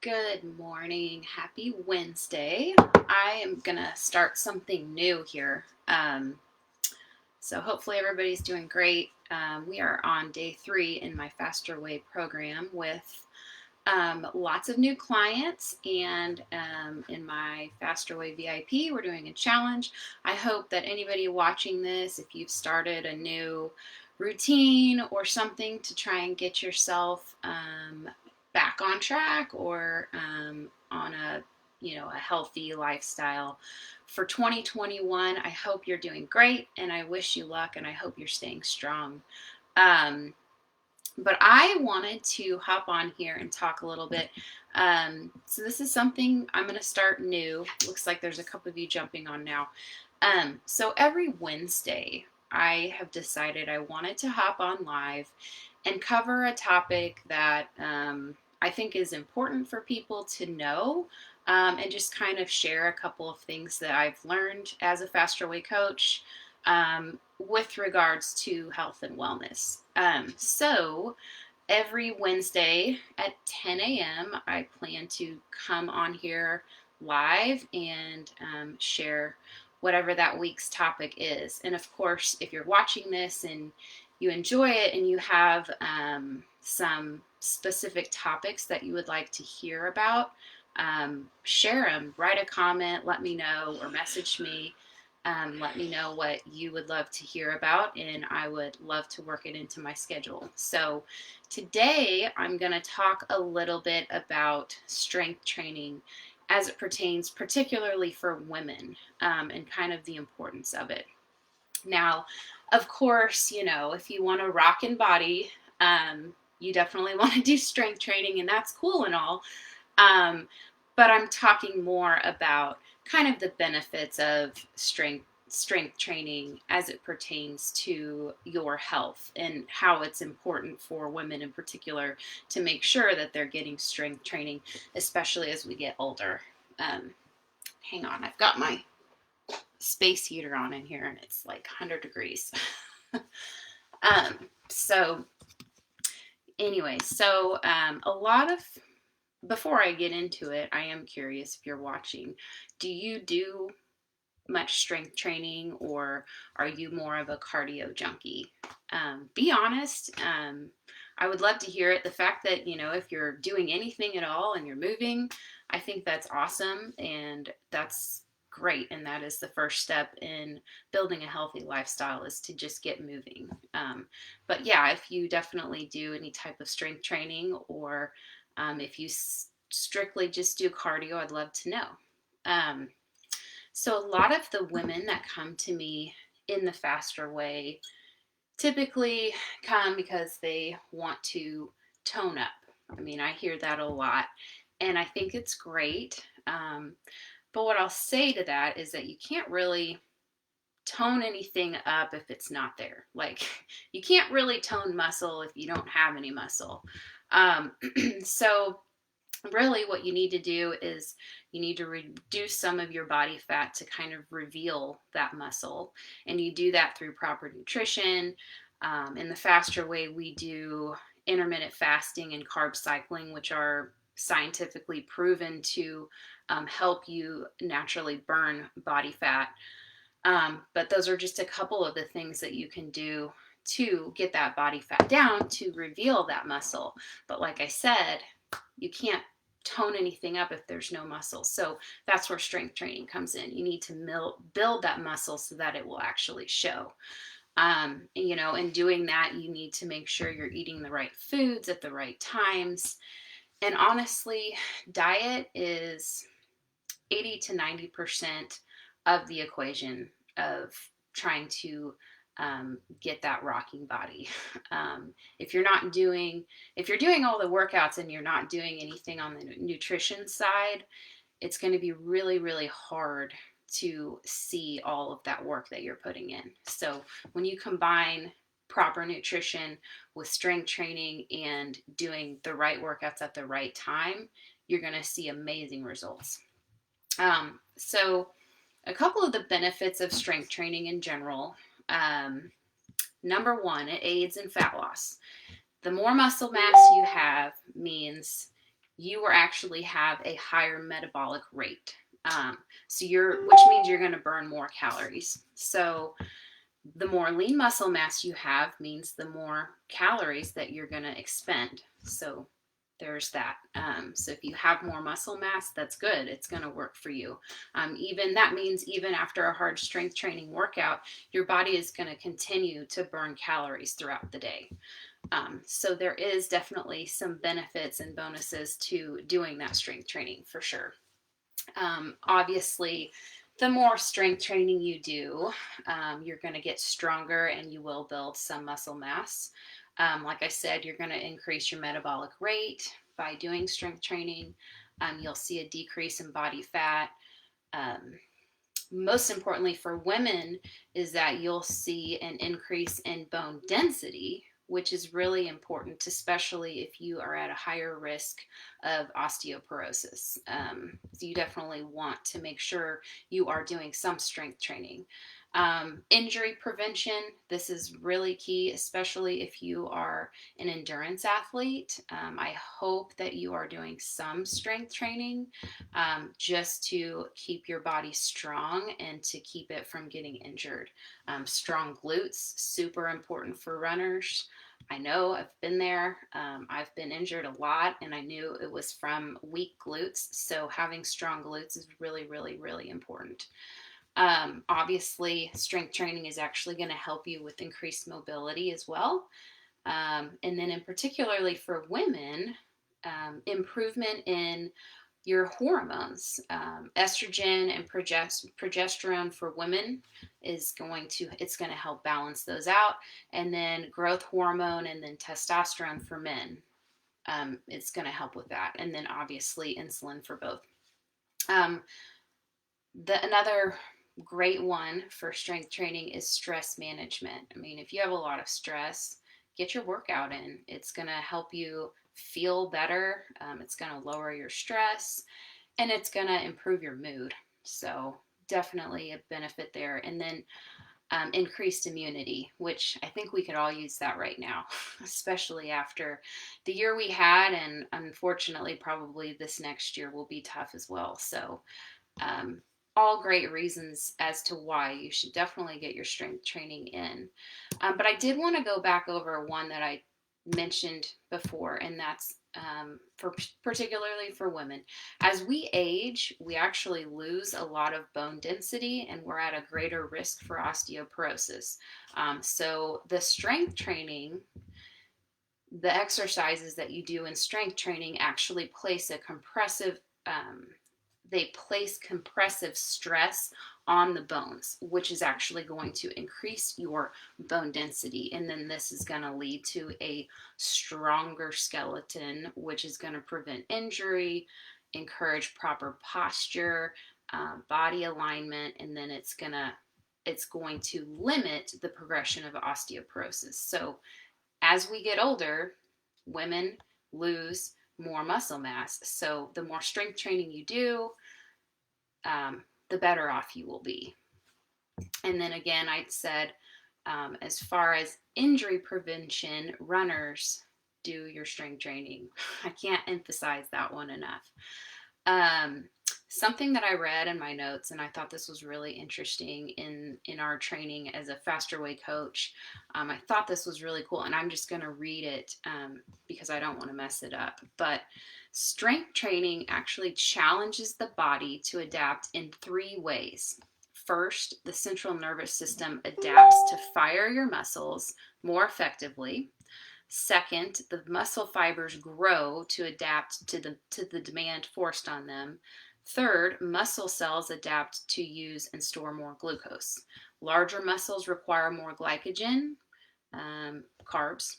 Good morning. Happy Wednesday. I am going to start something new here. So hopefully everybody's doing great. We are on day 3 in my Faster Way program with lots of new clients, and in my Faster Way VIP, we're doing a challenge. I hope that anybody watching this, if you've started a new routine or something to try and get yourself back on track or on a healthy lifestyle for 2021, I hope you're doing great, and I wish you luck, and I hope you're staying strong. But I wanted to hop on here and talk a little bit. So this is something I'm going to start new. Looks like there's a couple of you jumping on now. So every Wednesday, I have decided I wanted to hop on live and cover a topic that I think is important for people to know, and just kind of share a couple of things that I've learned as a Faster Way coach with regards to health and wellness. So every Wednesday at 10 a.m., I plan to come on here live and share whatever that week's topic is. And of course, if you're watching this and you enjoy it and you have some specific topics that you would like to hear about, share them, write a comment, let me know, or message me. Let me know what you would love to hear about, and I would love to work it into my schedule. So today I'm going to talk a little bit about strength training as it pertains particularly for women, and kind of the importance of it. Now, of course, if you want to rock and body, you definitely want to do strength training, and that's cool and all. But I'm talking more about kind of the benefits of strength training as it pertains to your health, and how it's important for women in particular to make sure that they're getting strength training, especially as we get older. Hang on, I've got my space heater on in here and it's like 100 degrees. So anyway, a lot of, before I get into it, I am curious if you're watching, do you do much strength training, or are you more of a cardio junkie? Be honest. I would love to hear it. The fact that, if you're doing anything at all and you're moving, I think that's awesome, and that's great. And that is the first step in building a healthy lifestyle, is to just get moving. But yeah, if you definitely do any type of strength training, or if you strictly just do cardio, I'd love to know. So a lot of the women that come to me in the Faster Way typically come because they want to tone up. I mean, I hear that a lot, and I think it's great. But what I'll say to that is that you can't really tone anything up if it's not there. Like, you can't really tone muscle if you don't have any muscle. So really what you need to do is you need to reduce some of your body fat to kind of reveal that muscle, and you do that through proper nutrition. In the Faster Way, we do intermittent fasting and carb cycling, which are scientifically proven to help you naturally burn body fat. But those are just a couple of the things that you can do to get that body fat down to reveal that muscle. But like I said, you can't tone anything up if there's no muscle. So that's where strength training comes in. You need to build that muscle so that it will actually show. In doing that, you need to make sure you're eating the right foods at the right times. And honestly, diet is 80 to 90% of the equation of trying to get that rocking body. If you're doing all the workouts and you're not doing anything on the nutrition side, it's going to be really, really hard to see all of that work that you're putting in. So when you combine proper nutrition with strength training and doing the right workouts at the right time, you're going to see amazing results. So a couple of the benefits of strength training in general. Number one, it aids in fat loss. The more muscle mass you have means you will actually have a higher metabolic rate. Which means you're going to burn more calories. So the more lean muscle mass you have means the more calories that you're going to expend. So there's that. So if you have more muscle mass, that's good. It's going to work for you. Even that means even after a hard strength training workout, your body is going to continue to burn calories throughout the day. So there is definitely some benefits and bonuses to doing that strength training for sure. Obviously, the more strength training you do, you're going to get stronger and you will build some muscle mass. Like I said, you're going to increase your metabolic rate by doing strength training. You'll see a decrease in body fat. Most importantly for women is that you'll see an increase in bone density, which is really important, especially if you are at a higher risk of osteoporosis. So you definitely want to make sure you are doing some strength training. Injury prevention, this is really key, especially if you are an endurance athlete. I hope that you are doing some strength training just to keep your body strong and to keep it from getting injured. Strong glutes, super important for runners. I know I've been there. I've been injured a lot, and I knew it was from weak glutes. So having strong glutes is really, really, really important. Obviously, strength training is actually going to help you with increased mobility as well. And then in particularly for women, improvement in your hormones. Estrogen and progesterone for women it's going to help balance those out. And then growth hormone and then testosterone for men. It's going to help with that. And then obviously insulin for both. Another great one for strength training is stress management. I mean, if you have a lot of stress, get your workout in. It's going to help you feel better. It's going to lower your stress and it's going to improve your mood. So definitely a benefit there. And then increased immunity, which I think we could all use that right now, especially after the year we had. And unfortunately, probably this next year will be tough as well. So all great reasons as to why you should definitely get your strength training in. But I did want to go back over one that I mentioned before, and that's particularly for women. As we age, we actually lose a lot of bone density, and we're at a greater risk for osteoporosis. So the strength training, the exercises that you do in strength training actually place a compressive they place compressive stress on the bones, which is actually going to increase your bone density. And then this is going to lead to a stronger skeleton, which is going to prevent injury, encourage proper posture, body alignment, and then it's going to limit the progression of osteoporosis. So as we get older, women lose more muscle mass. So the more strength training you do, the better off you will be. And then again, I said, as far as injury prevention, runners do your strength training. I can't emphasize that one enough. Something that I read in my notes, and I thought this was really interesting in our training as a Faster Way coach. I thought this was really cool, and I'm just going to read it because I don't want to mess it up. But strength training actually challenges the body to adapt in 3 ways. First, the central nervous system adapts to fire your muscles more effectively. Second, the muscle fibers grow to adapt to the demand forced on them. Third, muscle cells adapt to use and store more glucose. Larger muscles require more glycogen, carbs,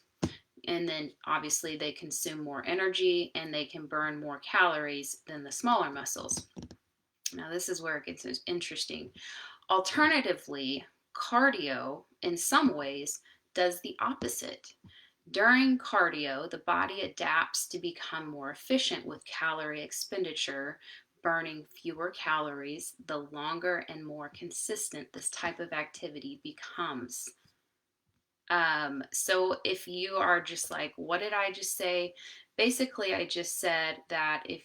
and then obviously they consume more energy and they can burn more calories than the smaller muscles. Now this is where it gets interesting. Alternatively, cardio in some ways does the opposite. During cardio, the body adapts to become more efficient with calorie expenditure, burning fewer calories the longer and more consistent this type of activity becomes. So if you are just like, what did I just say? basically I just said that if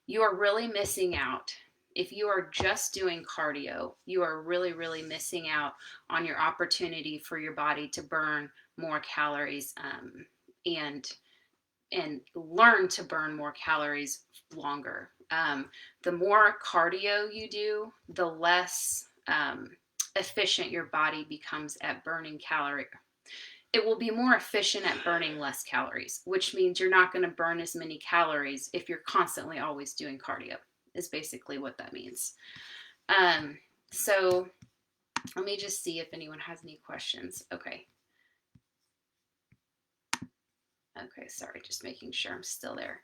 you are really missing out, if you are just doing cardio, you are really, really missing out on your opportunity for your body to burn more calories, and learn to burn more calories longer. The more cardio you do, the less efficient your body becomes at burning calories. It will be more efficient at burning less calories, which means you're not going to burn as many calories if you're constantly always doing cardio, is basically what that means. So let me just see if anyone has any questions. Okay. Okay, sorry, just making sure I'm still there.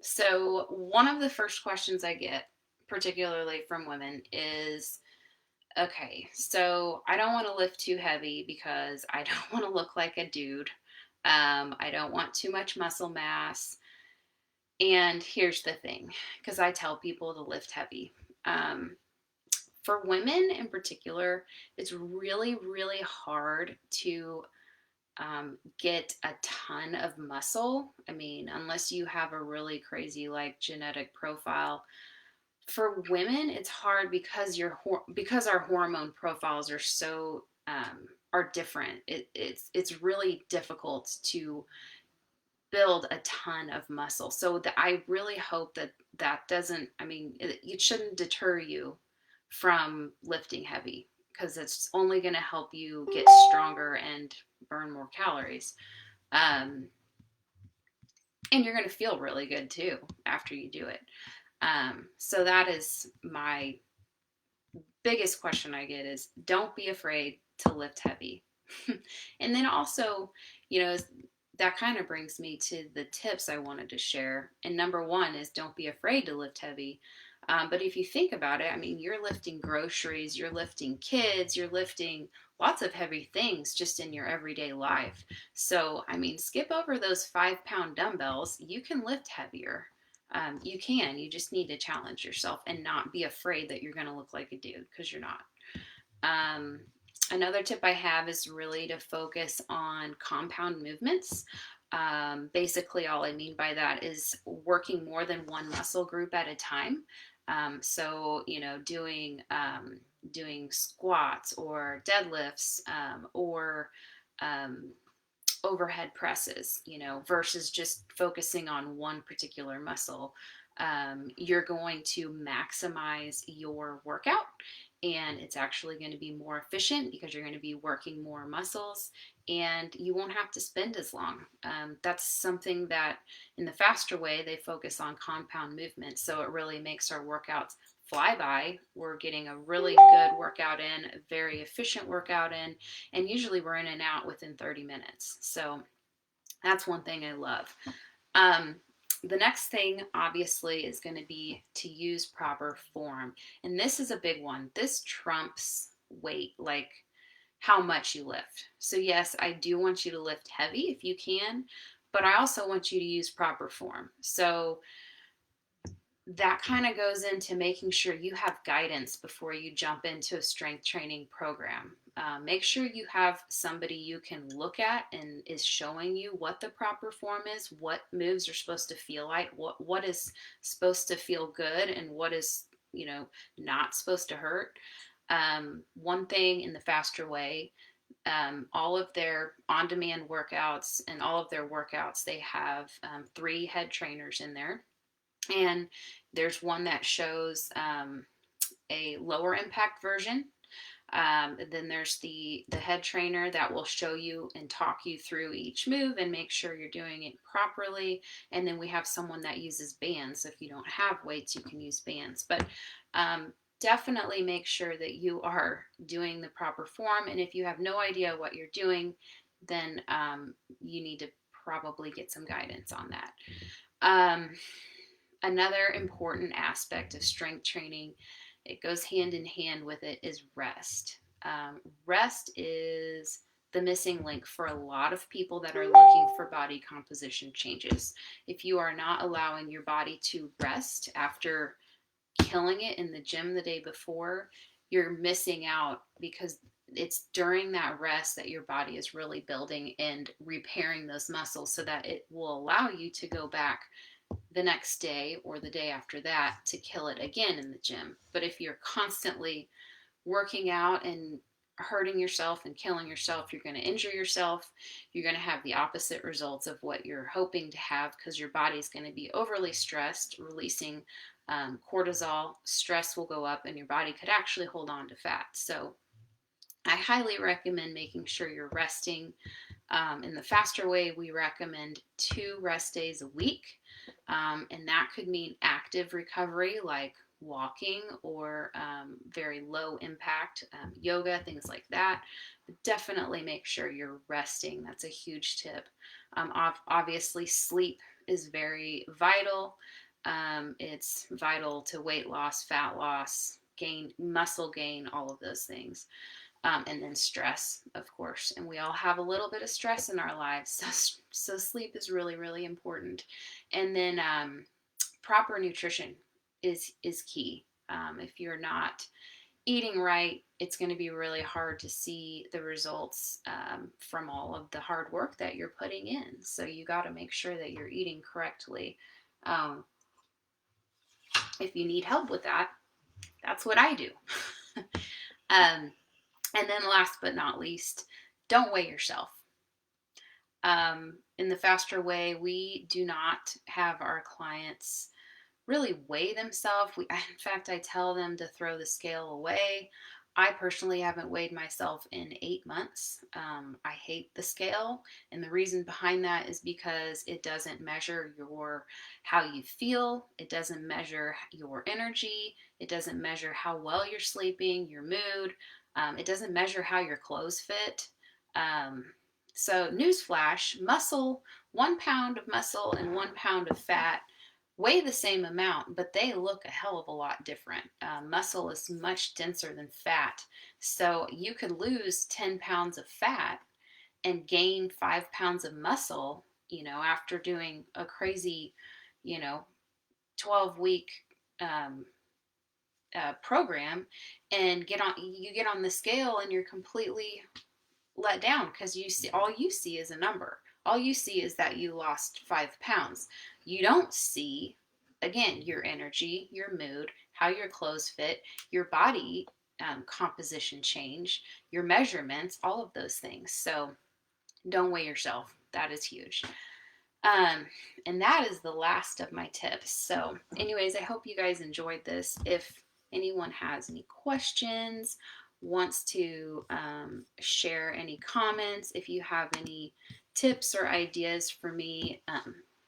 So one of the first questions I get, particularly from women, is, okay, so I don't want to lift too heavy because I don't want to look like a dude. I don't want too much muscle mass. And here's the thing, because I tell people to lift heavy. For women in particular, it's really, really hard to get a ton of muscle. I mean, unless you have a really crazy like genetic profile. For women, it's hard because because our hormone profiles are so are different. It's really difficult to build a ton of muscle. So I really hope that that doesn't. I mean, it shouldn't deter you from lifting heavy because it's only going to help you get stronger and burn more calories. Um, and you're going to feel really good too after you do it. So that is my biggest question I get is don't be afraid to lift heavy. And then also, you know, that kind of brings me to the tips I wanted to share. And number one is don't be afraid to lift heavy. But if you think about it, I mean, you're lifting groceries, you're lifting kids, you're lifting lots of heavy things just in your everyday life. So, I mean, skip over those 5 pound dumbbells. You can lift heavier. You can. You just need to challenge yourself and not be afraid that you're going to look like a dude because you're not. Um, Another tip I have is really to focus on compound movements. Basically, all I mean by that is working more than one muscle group at a time. So, you know, doing squats or deadlifts, or um, overhead presses, you know, versus just focusing on one particular muscle. You're going to maximize your workout, and it's actually going to be more efficient because you're going to be working more muscles and you won't have to spend as long. That's something that in the faster way they focus on compound movement, so it really makes our workouts fly by. We're getting a really good workout in, a very efficient workout in, and usually we're in and out within 30 minutes. So that's one thing I love. Um, the next thing, obviously, is going to be to use proper form. And this is a big one. This trumps weight, like how much you lift. So, yes, I do want you to lift heavy if you can, but I also want you to use proper form. So, that kind of goes into making sure you have guidance before you jump into a strength training program. Make sure you have somebody you can look at and is showing you what the proper form is, what moves are supposed to feel like, what is supposed to feel good, and what is, you know, not supposed to hurt. One thing in the faster way, all of their on-demand workouts and all of their workouts, they have 3 head trainers in there. And there's one that shows a lower impact version. Then there's the head trainer that will show you and talk you through each move and make sure you're doing it properly. And then we have someone that uses bands. So if you don't have weights, you can use bands. But definitely make sure that you are doing the proper form. And if you have no idea what you're doing, then you need to probably get some guidance on that. Another important aspect of strength training, it goes hand in hand with it, is rest. Rest is the missing link for a lot of people that are looking for body composition changes. If you are not allowing your body to rest after killing it in the gym the day before, you're missing out because it's during that rest that your body is really building and repairing those muscles so that it will allow you to go back the next day or the day after that to kill it again in the gym. But if you're constantly working out and hurting yourself and killing yourself, you're going to injure yourself. You're going to have the opposite results of what you're hoping to have, because your body's going to be overly stressed, releasing cortisol. Stress will go up and your body could actually hold on to fat. So I highly recommend making sure you're resting. In the faster way, we recommend 2 rest days a week. And that could mean active recovery like walking or very low impact yoga, things like that. But definitely make sure you're resting. That's a huge tip. Obviously, sleep is very vital. It's vital to weight loss, fat loss, gain, muscle gain, all of those things. And then stress, of course. And we all have a little bit of stress in our lives. So sleep is really, really important. And then proper nutrition is key. If you're not eating right, it's going to be really hard to see the results from all of the hard work that you're putting in. So you got to make sure that you're eating correctly. Um, if you need help with that, that's what I do. um, And then last but not least, don't weigh yourself. In the faster way, we do not have our clients really weigh themselves. In fact, I tell them to throw the scale away. I personally haven't weighed myself in 8 months. I hate the scale, and the reason behind that is because it doesn't measure how you feel. It doesn't measure your energy. It doesn't measure how well you're sleeping, your mood. It doesn't measure how your clothes fit. So newsflash, 1 pound of muscle and 1 pound of fat weigh the same amount, but they look a hell of a lot different. Muscle is much denser than fat. So you could lose 10 pounds of fat and gain 5 pounds of muscle, after doing a crazy, 12-week program, and you get on the scale and you're completely let down because all you see is a number. All you see is that you lost 5 pounds. You don't see, again, your energy, your mood, how your clothes fit, your body composition change, your measurements, all of those things. So don't weigh yourself. That is huge. And that is the last of my tips. So anyways, I hope you guys enjoyed this. If anyone has any questions, wants to share any comments, if you have any tips or ideas for me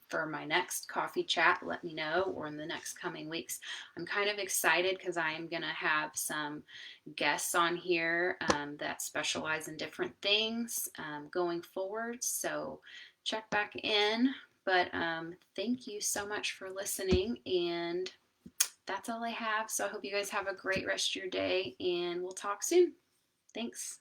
for my next coffee chat, let me know, or in the next coming weeks. I'm kind of excited because I am going to have some guests on here that specialize in different things going forward. So check back in. But thank you so much for listening, and that's all I have. So I hope you guys have a great rest of your day, and we'll talk soon. Thanks.